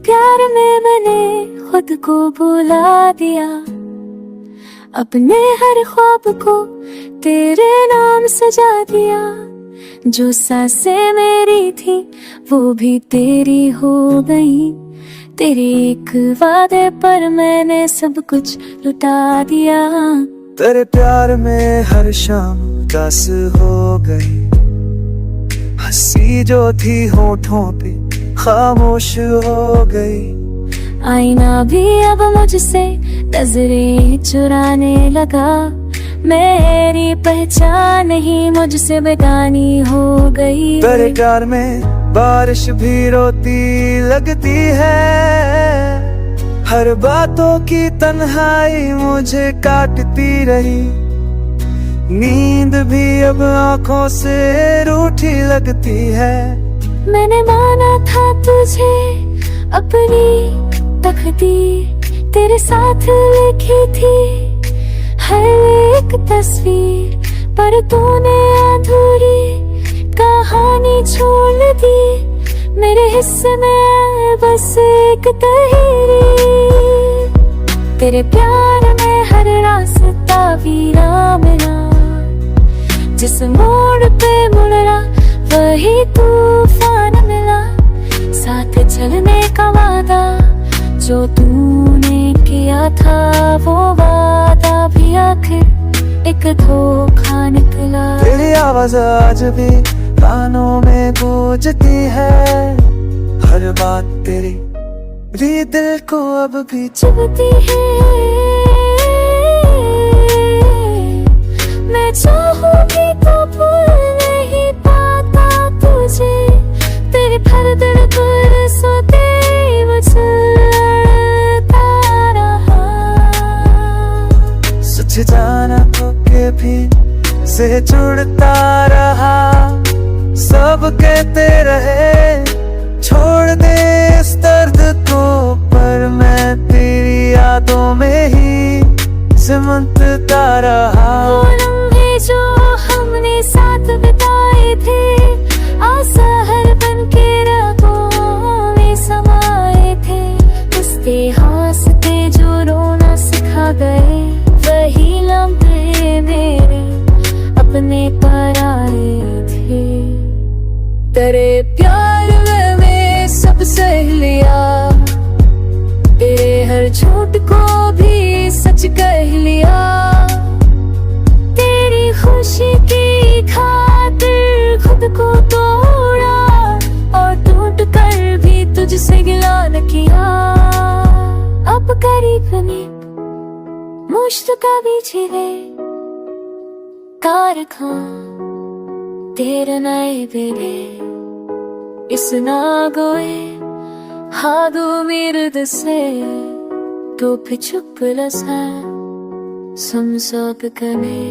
प्यार में मैंने खुद को भुला दिया, अपने हर ख्वाब को तेरे नाम सजा दिया। जो सांसें मेरी थी वो भी तेरी हो गई, तेरे एक वादे पर मैंने सब कुछ लुटा दिया। तेरे प्यार में हर शाम उदास हो गई, हंसी जो थी होठों पे खामोश हो गई। आईना भी अब मुझसे नजरें चुराने लगा, मेरी पहचान ही मुझसे बेगानी हो गई। तेरे प्यार में बारिश भी रोती लगती है, हर बातों की तन्हाई मुझे काटती रही। नींद भी अब आंखों से रूठी लगती है। मैंने माना था तुझे अपनी तकदीर, तेरे साथ लिखी थी हर एक तस्वीर, पर तूने अधूरी कहानी छोड़ दी। मेरे हिस्से में बस एक तहरीर, तेरे प्यार में हर रास्ता वीरान मिला। जिस मोड़ पे मुड़ा वही तूफान मिला, साथ चलने का वादा जो तूने किया था, वो वादा भी आखिर एक धोखा निकला। तेरी आवाज आज भी कानों में गूंजती है, हर बात तेरी मेरे दिल को अब भी चुभती है। मैं चाहूंगी तो भूल नहीं पाता तुझे, तेरे हर दिल पर सदैव चलता रहा। सच जाना तो के भी से जुड़ता रहा। सब कहते रहे छोड़ दे इस दर्द को, पर मैं तेरी यादों में ही सिमटता रहा। वो लम्हे जो हमने साथ बिताए थे, आसहर बन के रातों में समाए थे। हंसते हंसते जो रोना सिखा गए, वही लम्हे मेरे अपने पर आए थे। तेरे प्यार में सब सह लिया, तेरे हर झूठ को भी सच कह लिया। तेरी खुशी की खातिर खुद को तोड़ा, और टूट कर भी तुझसे गिला न किया। अब करीब ने मुश्किल भी छिले कारखां तेरे नए बेले, इस नागोए हादू मेरे से तो फिर चुप लसा समसब कने।